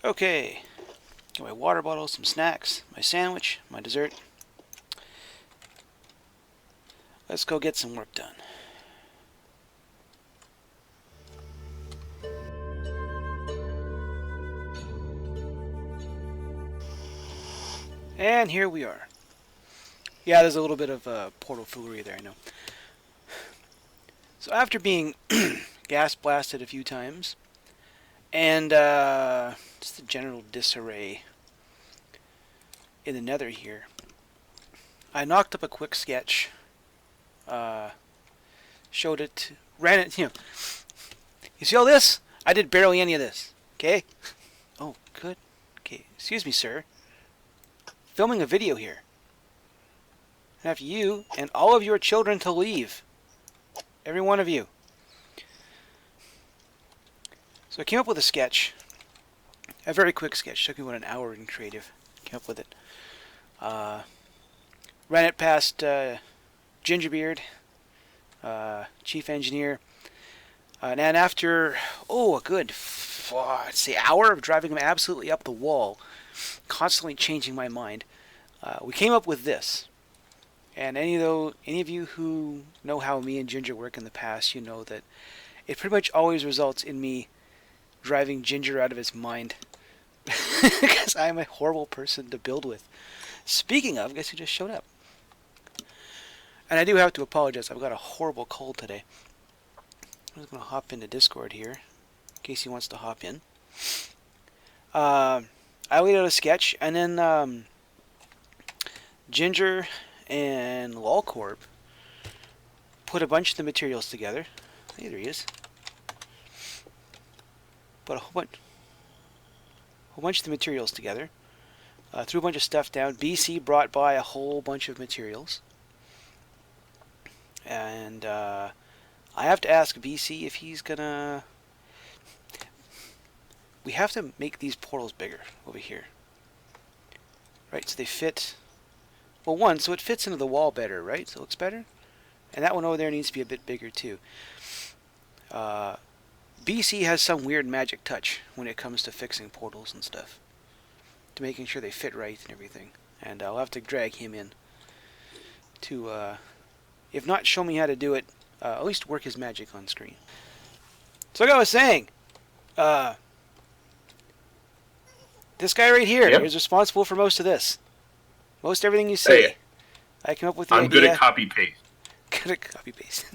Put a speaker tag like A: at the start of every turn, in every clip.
A: Okay, got my water bottle, some snacks, my sandwich, my dessert. Let's go get some work done. And here we are. Yeah, there's a little bit of portal foolery there, I know. So after being gas blasted a few times, and just a general disarray in the Nether here, I knocked up a quick sketch, showed it, ran it, you see all this? I did barely any of this, okay? Oh, good. Okay, excuse me, sir. Filming a video here. I have you and all of your children to leave. Every one of you. So I came up with a sketch. A very quick sketch. Took me about an hour in creative. Came up with it. Ran it past Gingerbeard, chief engineer. And after, a good, I'd say hour of driving him absolutely up the wall, constantly changing my mind, we came up with this. And any of you who know how me and Ginger work in the past, you know that it pretty much always results in me driving Ginger out of his mind. Because I'm a horrible person to build with. Speaking of, guess who just showed up? And I do have to apologize. I've got a horrible cold today. I'm just going to hop into Discord here, in case he wants to hop in. I laid out a sketch, and then Ginger and LOLcorp put a bunch of the materials together. Hey, there he is. Put a whole bunch of the materials together. Threw a bunch of stuff down. BC brought by a whole bunch of materials. And I have to ask BC if he's gonna... We have to make these portals bigger over here. Right, so they fit... Well, one, so it fits into the wall better, right? So it looks better. And that one over there needs to be a bit bigger, too. BC has some weird magic touch when it comes to fixing portals and stuff. To making sure they fit right and everything. And I'll have to drag him in to, if not show me how to do it, at least work his magic on screen. So like I was saying, this guy right here is responsible for most of this. Most everything you see.
B: Hey,
A: I came up with the
B: I'm
A: idea.
B: good at copy paste.
A: Good at copy paste.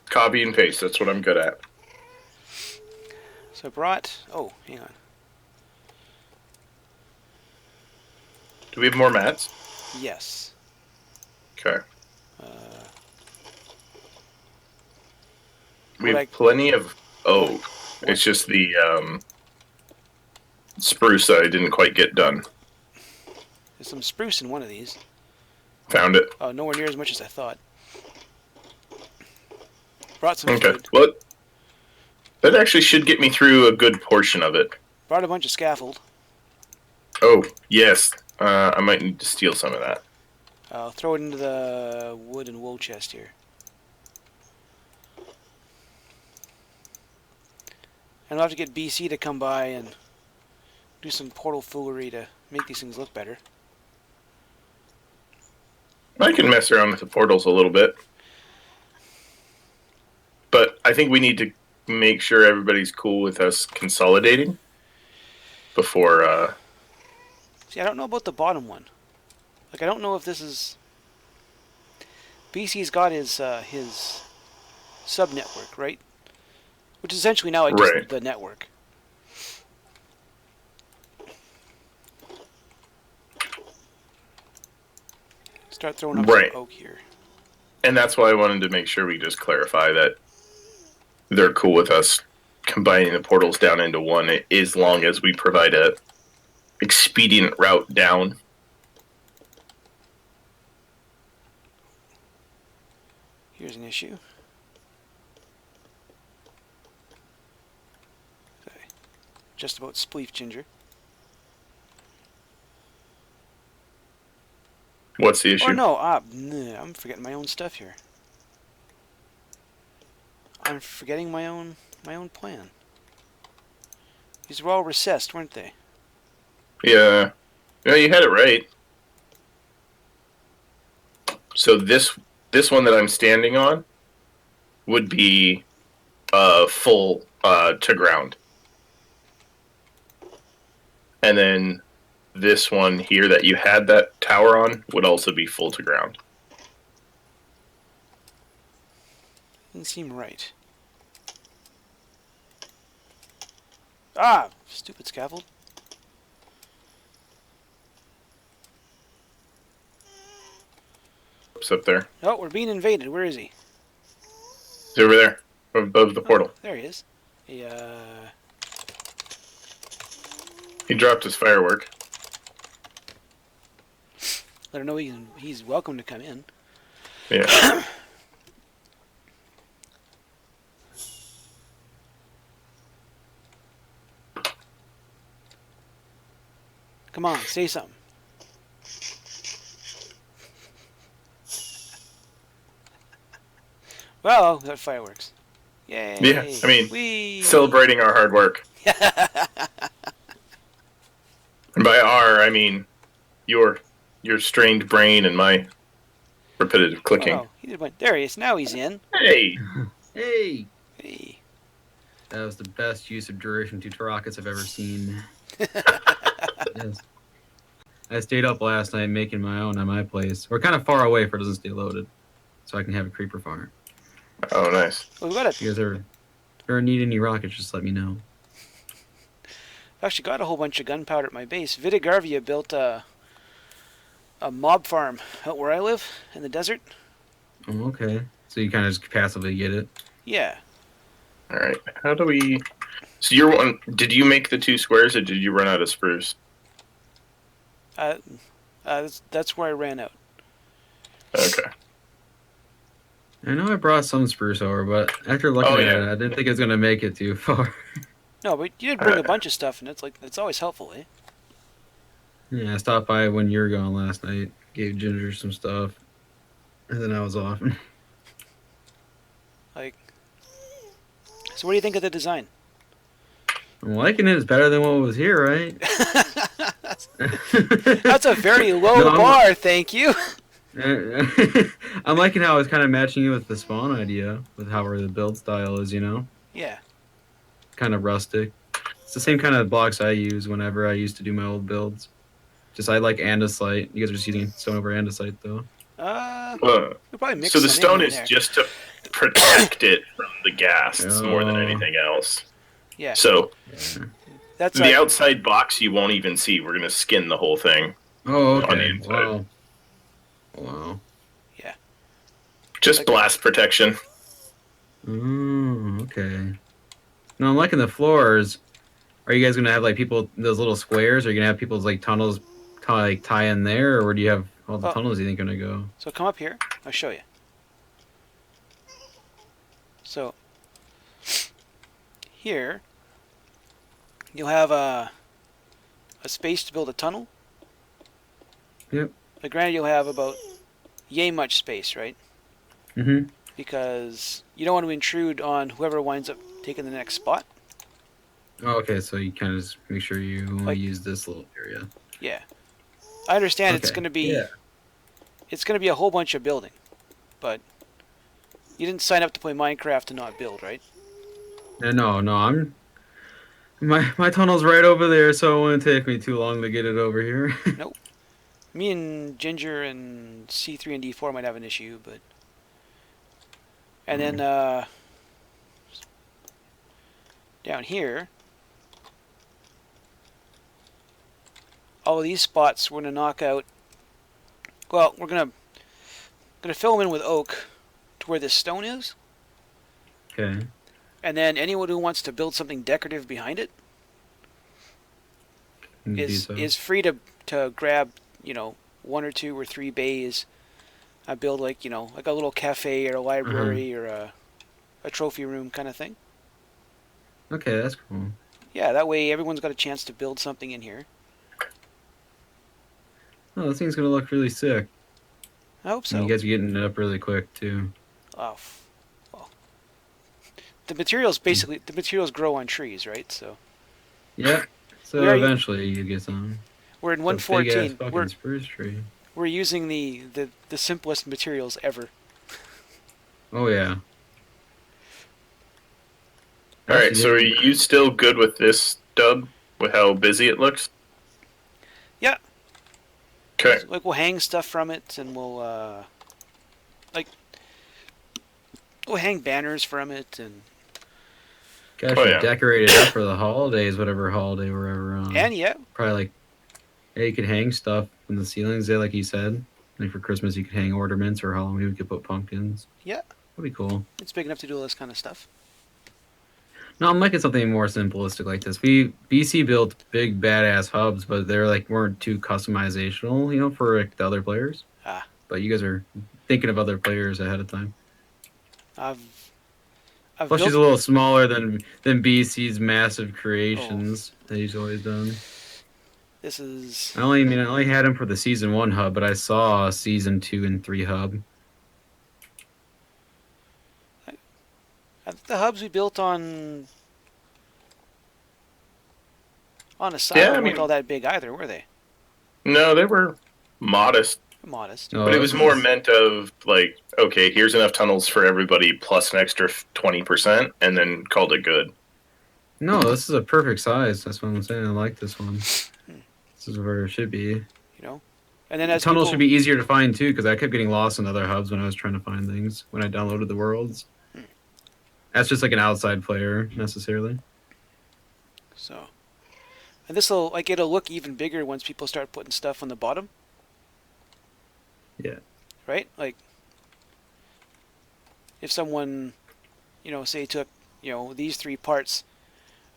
B: Copy and paste, that's what I'm good at.
A: So I brought... Oh, hang on.
B: Do we have more mats?
A: Yes.
B: Okay. We have plenty of oak. It's just the spruce that I didn't quite get done.
A: There's some spruce in one of these.
B: Found it.
A: Oh, nowhere near as much as I thought. Brought some
B: Okay.
A: food.
B: Well, that actually should get me through a good portion of it.
A: Brought a bunch of scaffold.
B: Oh, yes. I might need to steal some of that.
A: I'll throw it into the wood and wool chest here. And I'll have to get BC to come by and do some portal foolery to make these things look better.
B: I can mess around with the portals a little bit. But I think we need to make sure everybody's cool with us consolidating before...
A: See, I don't know about the bottom one. Like, I don't know if this is... BC's got his sub-network, right? Which is essentially now like just the network. Start throwing up some oak here.
B: And that's why I wanted to make sure we just clarify that they're cool with us combining the portals down into one, as long as we provide a expedient route down.
A: Here's an issue. Okay. Just about spleef Ginger.
B: What's the issue?
A: Oh no, I'm forgetting my own stuff here. I'm forgetting my own plan. These were all recessed, weren't they?
B: Yeah. No, you had it right. So this one that I'm standing on would be full to ground. And then this one here that you had that tower on would also be full to ground.
A: Didn't seem right. Ah! Stupid scaffold.
B: It's up there.
A: Oh, we're being invaded. Where is he?
B: He's over there, above the portal.
A: There he is. He
B: dropped his firework.
A: let him know he's welcome to come in.
B: Yeah.
A: Come on, say something. Well, we got fireworks. Yay!
B: Yeah, I mean, celebrating our hard work. And by our, I mean your strained brain and my repetitive clicking.
A: Oh, he did one. There he is. Now he's in.
B: Hey!
C: Hey!
A: Hey.
C: That was the best use of duration 2 rockets I've ever seen. Yes. I stayed up last night making my own at my place. We're kind of far away if it doesn't stay loaded. So I can have a creeper farm.
B: Oh, nice.
A: Well, we got
C: If you guys ever need any rockets, just let me know.
A: I've actually got a whole bunch of gunpowder at my base. Vitigarvia built a mob farm out where I live in the desert.
C: Oh, okay. So you kind of just passively get it?
A: Yeah.
B: All right. How do we... So you're one... Did you make the 2 squares or did you run out of spruce?
A: That's where I ran out.
B: Okay.
C: I know I brought some spruce over, but after looking at it, I didn't think it was going to make it too far.
A: No, but you did bring a bunch of stuff, and it's always helpful, eh?
C: Yeah, I stopped by when you were gone last night, gave Ginger some stuff, and then I was off.
A: So what do you think of the design?
C: I'm liking it. It's better than what was here, right?
A: That's a very low bar, thank you.
C: I'm liking how it's kind of matching you with the spawn idea, with how the build style is, you know?
A: Yeah.
C: Kind of rustic. It's the same kind of blocks I use whenever I used to do my old builds. Just I like andesite. You guys are just using stone over andesite, though.
A: We'll probably mix
B: so the stone is
A: there.
B: just to protect it from the ghasts more than anything else.
A: Yeah.
B: So
A: that's
B: the outside box you won't even see. We're gonna skin the whole thing.
C: Oh, okay.
B: On the inside.
C: Wow.
A: Yeah.
B: Just blast protection.
C: Oh, okay. Now I'm liking the floors. Are you guys gonna have like people those little squares? Are you gonna have people's like tunnels tie in there, or where do you have all the tunnels you think are gonna go?
A: So come up here. I'll show you. So here you'll have a space to build a tunnel.
C: Yep.
A: But granted, you'll have about yay much space, right?
C: Mm-hmm.
A: Because you don't want to intrude on whoever winds up taking the next spot.
C: Oh, okay, so you kind of just make sure you only use this little area.
A: Yeah. I understand it's going to be a whole bunch of building, but you didn't sign up to play Minecraft to not build, right?
C: No, I'm my tunnel's right over there, so it wouldn't take me too long to get it over here.
A: Nope. Me and Ginger and C3 and D4 might have an issue, but and then down here, all of these spots we're gonna knock out. Well, we're gonna fill them in with oak to where this stone is.
C: Okay.
A: And then anyone who wants to build something decorative behind it is free to grab, 1 or 2 or 3 bays. I build like a little cafe or a library or a trophy room kind of thing.
C: Okay, that's cool.
A: Yeah, that way everyone's got a chance to build something in here.
C: Oh, this thing's gonna look really sick.
A: I hope so.
C: And you guys are getting it up really quick too.
A: Oh, well. The materials grow on trees, right? So.
C: Yeah. So
A: Where are you?
C: eventually you get some.
A: We're in
C: It's a big ass
A: 114.
C: fucking spruce tree.
A: We're using the simplest materials ever.
C: Oh yeah.
B: All
C: Plus
B: right,
C: you
B: so are
C: didn't.
B: you still good with this dub? With how busy it looks?
A: Yeah.
B: Okay.
A: Like we'll hang stuff from it, and like we'll hang banners from it, and
C: Guys
B: Oh
C: should
B: yeah.
C: decorate it up for the holidays, whatever holiday we're ever on.
A: yeah,
C: Probably like, yeah, you could hang stuff from the ceilings there, like you said. Like for Christmas, you could hang ornaments, or Halloween, we could put pumpkins.
A: yeah.
C: That'd be cool.
A: It's big enough to do all this kind of stuff.
C: No, I'm liking something more simplistic like this. BC built big badass hubs, but they're like weren't too customizational, for like the other players.
A: Ah,
C: But you guys are thinking of other players ahead of time.
A: I've
C: Plus,
A: built.
C: she's a little smaller than BC's massive creations that he's always done.
A: This is.
C: I only had him for the season 1 hub, but I saw season 2 and 3 hub.
A: The hubs we built on asylum
B: Yeah, I mean-
A: weren't all that big either, were they?
B: No, they were modest,
A: Modest.
C: Oh,
B: but it was more meant of like, okay, here's enough tunnels for everybody plus an extra 20%, and then called it good.
C: No, this is a perfect size. That's what I'm saying. I like this one. This is where it should be.
A: You know, and then as
C: Tunnels
A: people,
C: should be easier to find too, because I kept getting lost in other hubs when I was trying to find things when I downloaded the worlds. That's just like an outside player necessarily.
A: So, and it'll look even bigger once people start putting stuff on the bottom.
C: Yeah.
A: Right? Like, if someone, say took, these 3 parts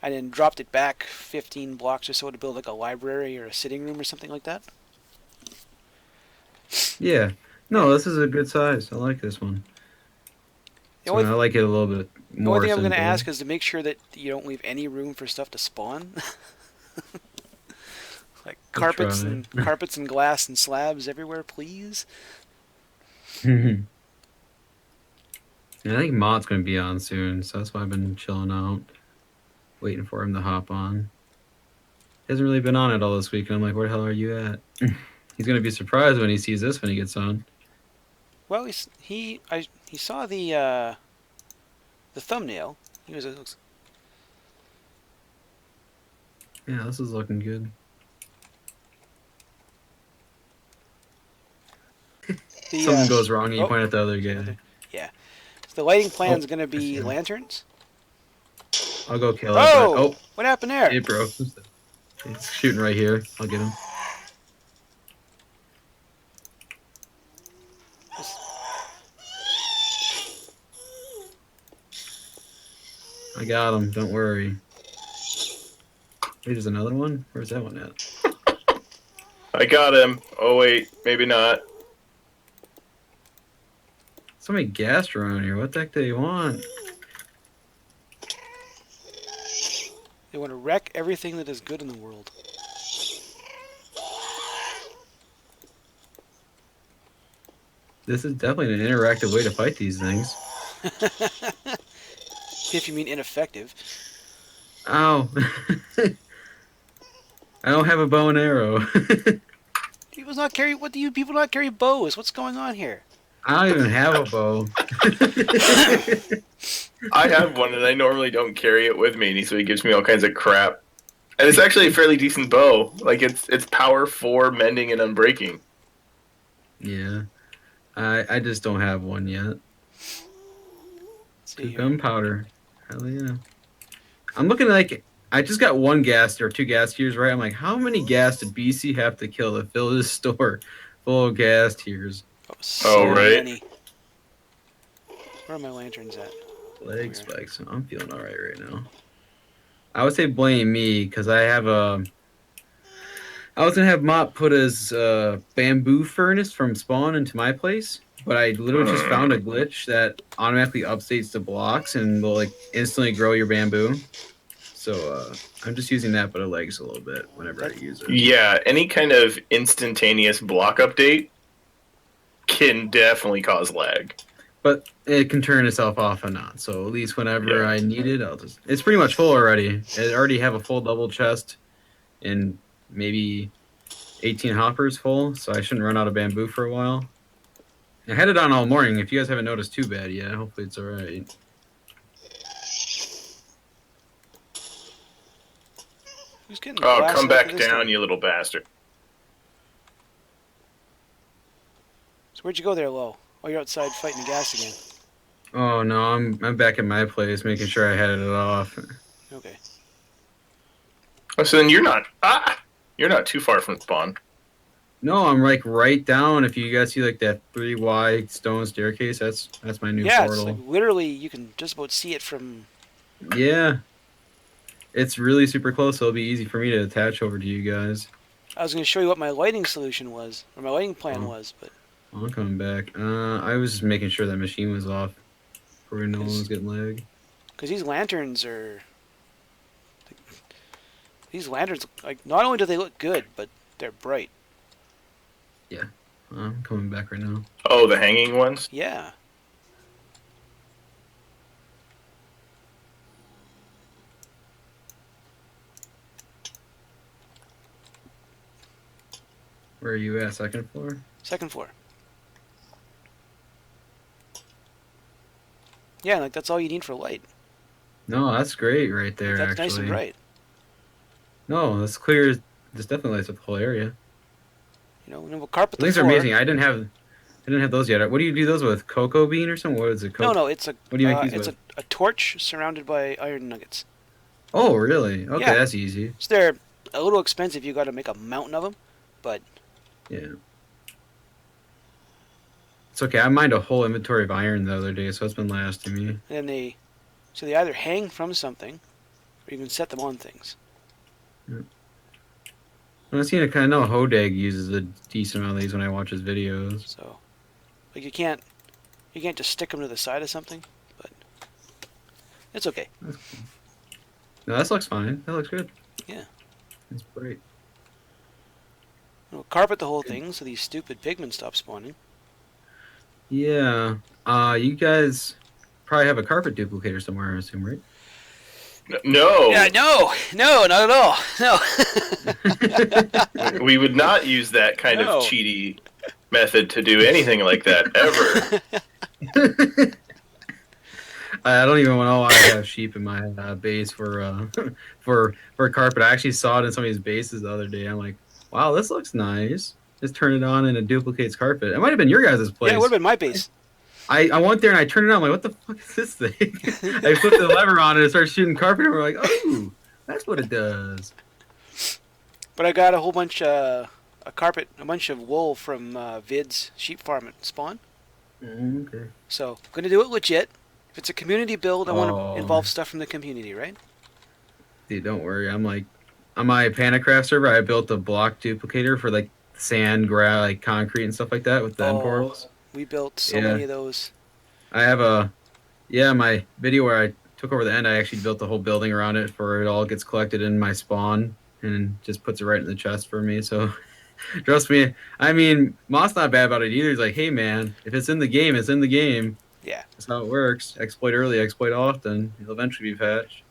A: and then dropped it back 15 blocks or so to build like a library or a sitting room or something like that.
C: Yeah. No, this is a good size. I like this one.
A: The only,
C: I like it a little bit
A: the
C: more
A: only thing I'm going to
C: simple.
A: ask is to make sure that you don't leave any room for stuff to spawn. Like carpets and glass and slabs everywhere, please.
C: And I think Mott's going to be on soon, so that's why I've been chilling out, waiting for him to hop on. He hasn't really been on it all this week, and I'm like, where the hell are you at? He's going to be surprised when he sees this when he gets on.
A: Well, he saw the thumbnail. He was
C: Yeah, this is looking good. Something goes wrong, and you point at the other guy.
A: Yeah. So the lighting plan is going to be lanterns.
C: I'll go kill it.
A: Oh! What happened there?
C: It broke. It's shooting right here. I'll get him. I got him. Don't worry. Wait, there's another one? Where's that one at?
B: I got him. Oh wait, maybe not.
C: So many gas around here. What the heck do they want?
A: They want to wreck everything that is good in the world.
C: This is definitely an interactive way to fight these things.
A: If you mean ineffective.
C: Ow. I don't have a bow and arrow.
A: What do you people not carry bows? What's going on here?
C: I don't even have a bow.
B: I have one, and I normally don't carry it with me, so he gives me all kinds of crap. And it's actually a fairly decent bow. Like it's power 4, mending, and unbreaking.
C: Yeah. I just don't have one yet. Gunpowder. Hell yeah. I'm looking like I just got 1 gas or 2 gas tiers, right? I'm like, how many gas did BC have to kill to fill this store full of gas tiers?
B: Right.
A: Many. Where are my lanterns at?
C: Leg spikes. I'm feeling alright right now. I would say blame me because I was gonna have Mott put his bamboo furnace from spawn into my place, but I literally just found a glitch that automatically updates the blocks and will like instantly grow your bamboo. So I'm just using that, but it lags a little bit whenever I use it.
B: Yeah, any kind of instantaneous block update can definitely cause lag.
C: But it can turn itself off and on. So at least whenever
B: Yeah.
C: I need it, I'll just. It's pretty much full already. I already have a full double chest and maybe 18 hoppers full, so I shouldn't run out of bamboo for a while. I had it on all morning. If you guys haven't noticed too bad yet, hopefully it's alright.
A: Who's getting
B: Oh,
A: blasted
B: come
A: up
B: back
A: with this
B: down,
A: time?
B: you little bastard.
A: So where'd you go there, Lo? Oh, you're outside fighting the gas again.
C: Oh no, I'm back at my place making sure I had it off.
A: Okay.
B: Oh, so then you're not too far from spawn.
C: No, I'm like right down. If you guys see like that 3 wide stone staircase, that's my new
A: Yeah, it's
C: portal.
A: like literally you can just about see it from.
C: Yeah. It's really super close, so it'll be easy for me to attach over to you guys.
A: I was going to show you what my lighting solution was, or my lighting plan
C: Oh.
A: was, but
C: I'm coming back. I was just making sure that machine was off before no one was getting lag.
A: because these lanterns are. These lanterns, like, not only do they look good, but they're bright.
C: I'm coming back right now.
B: Oh, the hanging ones?
A: Yeah.
C: Where are you at? Second floor?
A: Second floor. Yeah, like that's all you need for light.
C: No, that's great right there,
A: That's
C: actually.
A: nice and bright.
C: No, that's clear. This definitely lights up the whole area.
A: You know, and we'll carpet the
C: These are
A: floor.
C: amazing. I didn't have those yet. What do you do those with? Cocoa bean or something? What is it?
A: No, it's a.
C: What do you make these
A: it's
C: with?
A: a torch surrounded by iron nuggets.
C: Oh, really? Okay,
A: Yeah.
C: that's easy.
A: So they're a little expensive. You got to make a mountain of them, but
C: Yeah. It's okay. I mined a whole inventory of iron the other day, so it's been lasting me.
A: then they either hang from something, or you can set them on things.
C: I've seen it. Kind of know Hodag uses a decent amount of these when I watch his videos.
A: So, like you can't just stick them to the side of something, but it's okay.
C: No, that looks fine. That looks good.
A: Yeah.
C: It's great.
A: We'll carpet the whole thing so these stupid pigmen stop spawning.
C: Yeah. You guys probably have a carpet duplicator somewhere, I assume, right?
B: No.
A: Yeah, no, not at all. No.
B: We would not use that kind
A: No.
B: of cheaty method to do anything like that, ever.
C: I don't even know why I have sheep in my base for carpet. I actually saw it in somebody's bases the other day. I'm like, wow, this looks nice. Just turn it on and it duplicates carpet. It might have been your guys' place.
A: Yeah, it would have been my base.
C: I went there and I turned it on. I'm like, what the fuck is this thing? I flipped the lever on and it started shooting carpet. And we're like, oh, that's what it does.
A: But I got a whole bunch a bunch of wool from Vid's sheep farm at spawn.
C: Okay.
A: So I'm gonna do it legit. If it's a community build, I want
C: Oh.
A: to involve stuff from the community, right?
C: Dude, don't worry. I'm like, on my Panacraft server, I built a block duplicator for like sand, like concrete and stuff like that with the end portals.
A: We built so
C: Yeah.
A: many of those.
C: I have my video where I took over the end, I actually built the whole building around it for it all gets collected in my spawn and just puts it right in the chest for me. So trust me. I mean, Mott's not bad about it either. He's like, hey man, if it's in the game, it's in the game.
A: Yeah.
C: That's how it works. Exploit early, exploit often. It'll eventually be patched.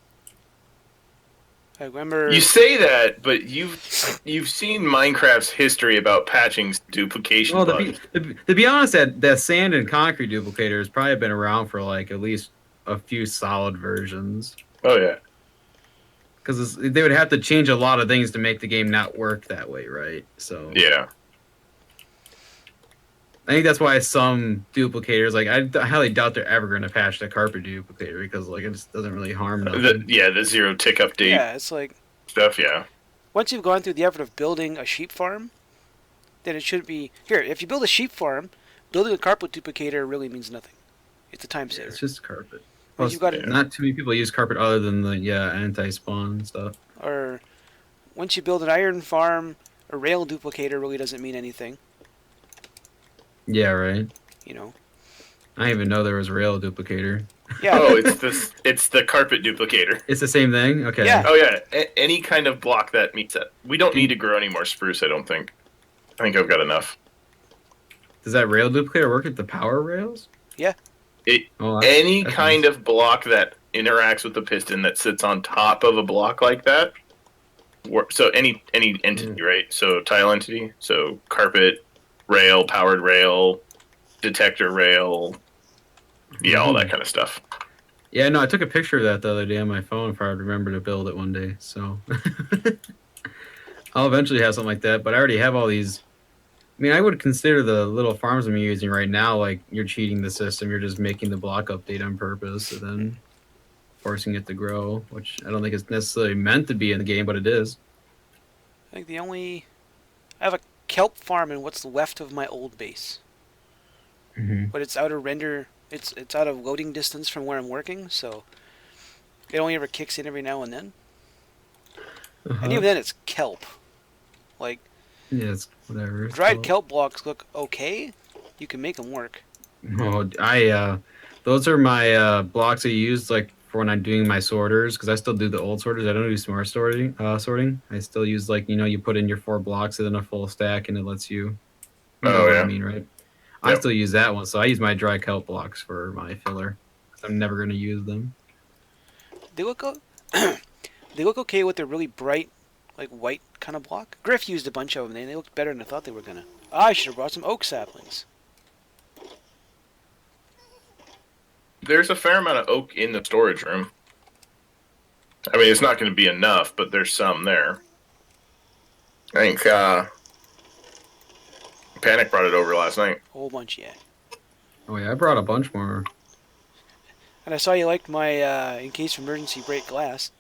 A: I remember.
B: You say that, but you've seen Minecraft's history about patching duplication
C: Well,
B: bugs.
C: to be honest, that sand and concrete duplicator has probably been around for like at least a few solid versions.
B: Oh yeah.
C: Because they would have to change a lot of things to make the game not work that way, right? So
B: Yeah.
C: I think that's why some duplicators, like I highly doubt they're ever going to patch the carpet duplicator because like it just doesn't really harm nothing.
B: The zero tick update
A: Yeah, it's like
B: stuff. Yeah.
A: once you've gone through the effort of building a sheep farm, then it should be here. If you build a sheep farm, building a carpet duplicator really means nothing. It's a time saver.
C: It's just carpet.
A: Once
C: Plus,
A: you've got it,
C: not too many people use carpet other than the anti-spawn stuff.
A: or once you build an iron farm, a rail duplicator really doesn't mean anything.
C: Yeah, right.
A: You know.
C: I didn't even know there was a rail duplicator.
A: Yeah.
B: Oh, it's the carpet duplicator.
C: It's the same thing. Okay.
A: Yeah.
B: Oh yeah, any kind of block that meets that. We don't need to grow any more spruce. I don't think. I think I've got enough.
C: Does that rail duplicator work with the power rails?
A: Yeah.
B: Any
C: That's
B: kind
C: nice.
B: of block that interacts with the piston that sits on top of a block like that. So any entity, right? So tile entity, so carpet, rail, powered rail, detector rail, yeah, all that kind of stuff.
C: Yeah, no, I took a picture of that the other day on my phone if I would remember to build it one day. So I'll eventually have something like that, but I already have all these. I mean, I would consider the little farms I'm using right now like you're cheating the system. You're just making the block update on purpose and then forcing it to grow, which I don't think it's necessarily meant to be in the game, but it is.
A: I think I have a kelp farm in what's left of my old base, but it's out of render. It's out of loading distance from where I'm working, so it only ever kicks in every now and then. And even then, it's kelp. Like
C: Yeah, it's whatever.
A: dried kelp blocks look okay. You can make them work.
C: Oh, those are my blocks I use like for when I'm doing my sorters because I still do the old sorters. I don't do smart sorting. Sorting. I still use like you put in your 4 blocks and then a full stack and it lets you. You know
B: Oh
C: what I
B: yeah.
C: mean, right? I still use that one, so I use my dry kelp blocks for my filler. I'm never gonna use them.
A: They look they look okay with their really bright, like white kind of block. Griff used a bunch of them, and they looked better than I thought they were gonna. I should have brought some oak saplings.
B: There's a fair amount of oak in the storage room. I mean, it's not going to be enough, but there's some there. I think Panic brought it over last night.
A: A whole bunch, yeah.
C: Oh yeah, I brought a bunch more.
A: And I saw you liked my in case of emergency break glass.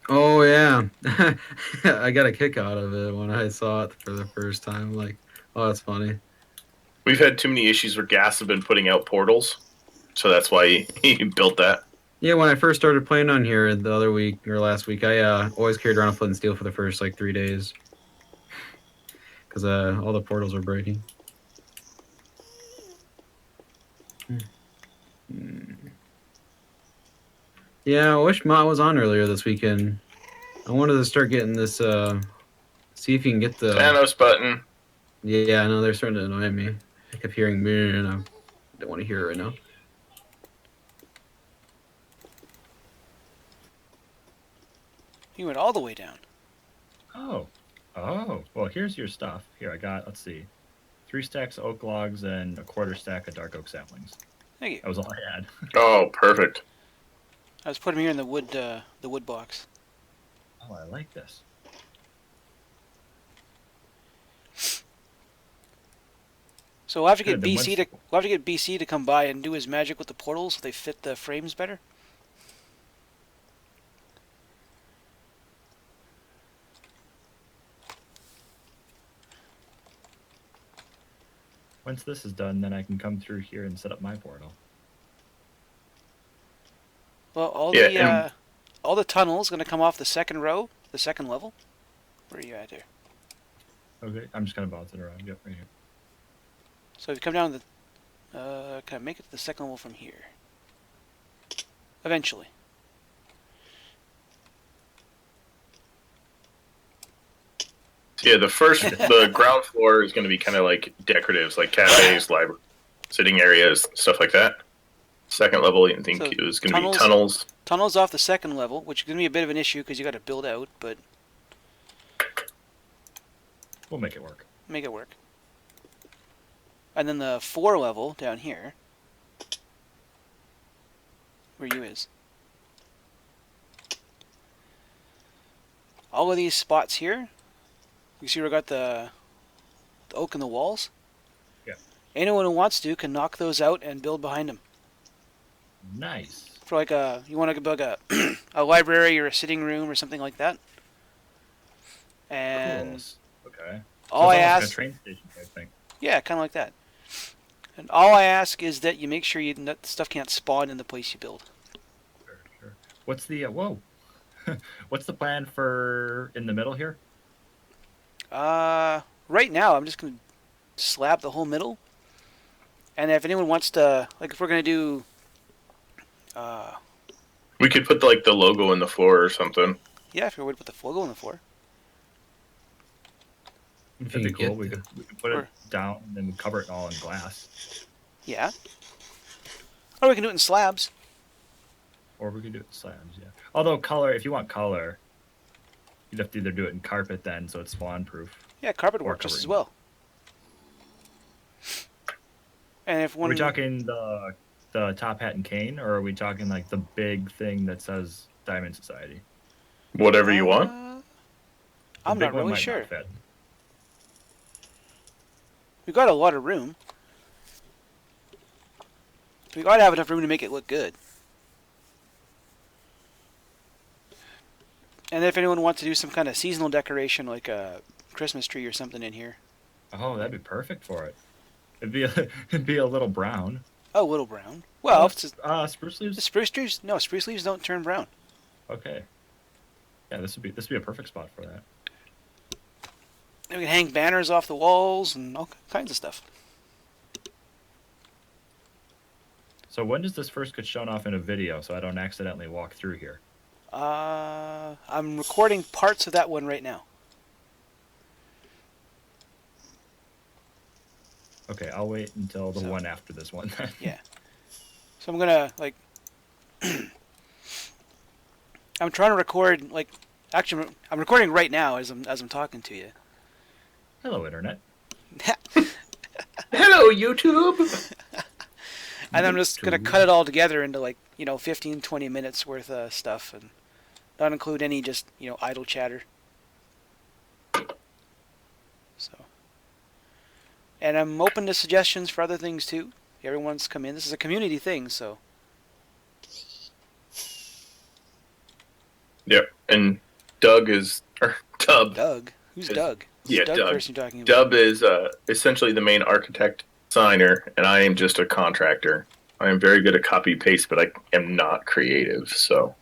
C: Oh yeah, I got a kick out of it when I saw it for the first time. Like, oh, that's funny.
B: We've had too many issues where gas have been putting out portals, so that's why he built that.
C: Yeah, when I first started playing on here the other week or last week, I always carried around a flint and steel for the first like 3 days because all the portals were breaking. Yeah, I wish Ma was on earlier this weekend. I wanted to start getting this. See if you can get the
B: Thanos button.
C: Yeah, I know they're starting to annoy me. I kept hearing me, and I don't want to hear it right now.
A: You went all the way down.
D: Oh. Well, here's your stuff. Here, I got, let's see, 3 stacks of oak logs and a 1/4 stack of dark oak saplings.
A: Thank you.
D: That was all I had.
B: Oh, perfect.
A: I was putting them here in the wood box.
D: Oh, I like this.
A: So we'll have to get
D: Good, then
A: BC to come by and do his magic with the portals so they fit the frames better.
D: Once this is done, then I can come through here and set up my portal.
A: Well,
B: Yeah,
A: all the tunnels going to come off the second row, the second level. Where are you at here?
D: Okay, I'm just gonna bounce it around. Yep, right here.
A: So if you come down the, can I make it to the second level from here? Eventually.
B: Yeah, the ground floor is going to be kind of like decoratives, like cafes, library, sitting areas, stuff like that. Second level, I think
A: So
B: it was going to be tunnels.
A: Tunnels off the second level, which is going to be a bit of an issue because you got to build out, but
D: We'll make it work.
A: make it work. And then the 4 level down here, where you is. All of these spots here, you see where I got the oak in the walls?
D: Yeah.
A: Anyone who wants to can knock those out and build behind them.
D: Nice.
A: For like you want to build a a library or a sitting room or something like that. And
D: Cool. Okay.
A: all
D: So
A: I
D: it's almost
A: ask,
D: like a train station type thing.
A: yeah, kind of like that. And all I ask is that you make sure that stuff can't spawn in the place you build.
D: Sure. What's the whoa? What's the plan for in the middle here?
A: Right now I'm just gonna slab the whole middle. And if anyone wants to, like, if we're gonna do,
B: We could put like the logo in the floor or something.
A: yeah, if you're going to put the logo on the floor.
C: If
D: That'd
C: you
D: be
C: can
D: cool.
C: get
D: We could put
A: Or-
D: it down and then cover it all in glass.
A: Yeah. Or we can do it in slabs.
D: Or we could do it in slabs, yeah. Although color, if you want color, you'd have to either do it in carpet then, so it's spawn proof.
A: Yeah, carpet
D: Or
A: works just
D: covered
A: as
D: in
A: well. And if
D: Are
A: one,
D: we talking the top hat and cane, or are we talking like the big thing that says Diamond Society?
B: Whatever you want.
D: The
A: I'm
D: big
A: not
D: one
A: really
D: might
A: sure.
D: not fit.
A: We got a lot of room. We gotta have enough room to make it look good. And if anyone wants to do some kind of seasonal decoration, like a Christmas tree or something in here.
D: Oh, that'd be perfect for it. It'd be a little brown.
A: Oh, little brown. Well, if it's
D: Spruce
A: the
D: leaves.
A: spruce trees. No, spruce leaves don't turn brown.
D: Okay. Yeah, this would be a perfect spot for that.
A: And we can hang banners off the walls and all kinds of stuff.
D: So when does this first get shown off in a video so I don't accidentally walk through here?
A: I'm recording parts of that one right now.
D: Okay, I'll wait until the one after this one then.
A: Yeah. So I'm gonna like I'm trying to record like actually I'm recording right now as I'm talking to you.
D: Hello, Internet.
B: Hello, YouTube.
A: And I'm just gonna cut it all together into like 15-20 minutes worth of stuff and not include any just idle chatter. So. And I'm open to suggestions for other things too. Everyone's come in. This is a community thing, so.
B: Yep. And Doug is Dub.
A: Doug? Who's Doug? Who's
B: Yeah,
A: the
B: Doug.
A: person you're talking about?
B: Dub is essentially the main architect signer, and I am just a contractor. I am very good at copy paste, but I am not creative, so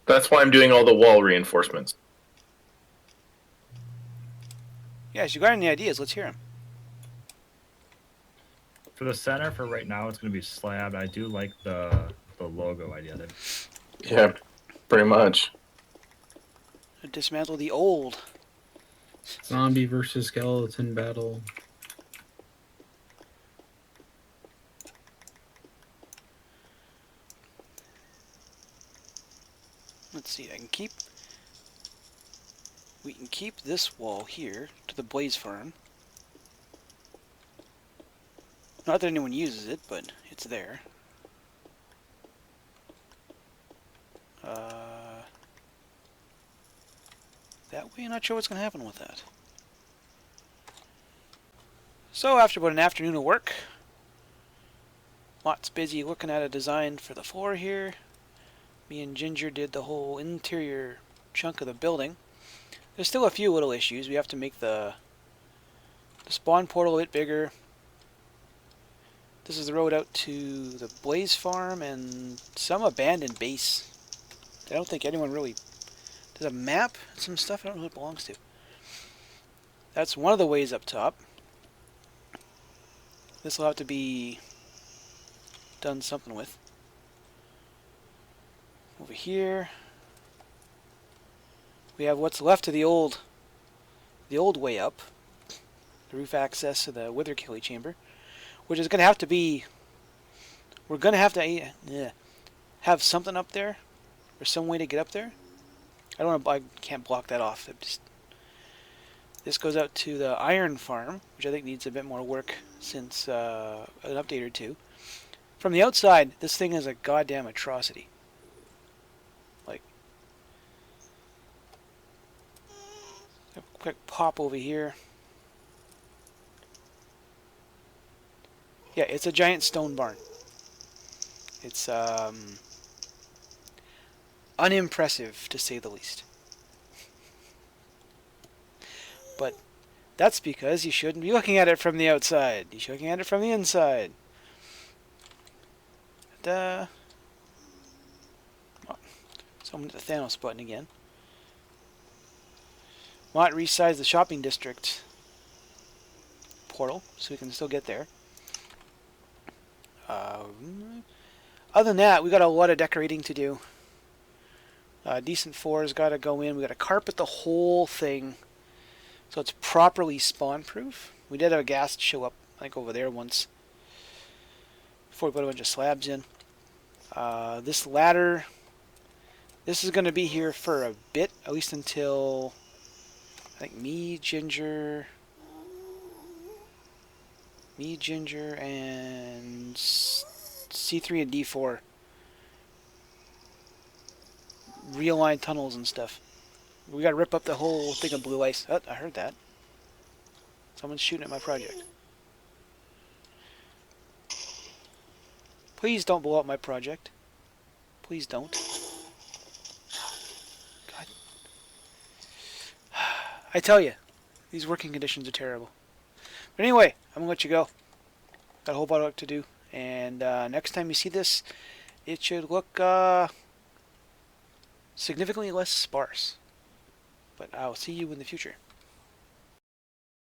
B: that's why I'm doing all the wall reinforcements.
A: Yeah, if you got any ideas, let's hear them.
D: For the center, for right now, it's going to be slab. I do like the logo idea.
B: Yeah, pretty much.
A: Dismantle the old.
C: Zombie versus skeleton battle.
A: Let's see. We can keep this wall here to the Blaze Farm. Not that anyone uses it, but it's there. That way, I'm not sure what's going to happen with that. So, after about an afternoon of work, Mott's busy looking at a design for the floor here. Me and Ginger did the whole interior chunk of the building. There's still a few little issues. We have to make the spawn portal a bit bigger. This is the road out to the Blaze Farm and some abandoned base. I don't think anyone really... There's a map and some stuff. I don't know who it belongs to. That's one of the ways up top. This will have to be done something with. Over here, we have what's left of the old way up, the roof access to the Witherkilly chamber, which is going to have to be. We're going to have to have something up there, or some way to get up there. I can't block that off. This goes out to the iron farm, which I think needs a bit more work since an update or two. From the outside, this thing is a goddamn atrocity. Like, a quick pop over here. Yeah, it's a giant stone barn. It's unimpressive, to say the least. But that's because you shouldn't be looking at it from the outside. You should be looking at it from the inside. So I'm going to hit the Thanos button again. Mott resized the shopping district portal so we can still get there. Other than that, we got a lot of decorating to do. Decent 4's got to go in. We got to carpet the whole thing so it's properly spawn proof. We did have a ghast show up, I think, over there once. before we put a bunch of slabs in. This ladder, this is going to be here for a bit, at least until I think me, Ginger, and C3 and D4 realign tunnels and stuff. We got to rip up the whole thing of blue ice. Oh, I heard that. Someone's shooting at my project. Please don't blow up my project. Please don't. God. I tell you, these working conditions are terrible. But anyway, I'm going to let you go. Got a whole lot of work to do. And next time you see this, it should look significantly less sparse. But I'll see you in the future.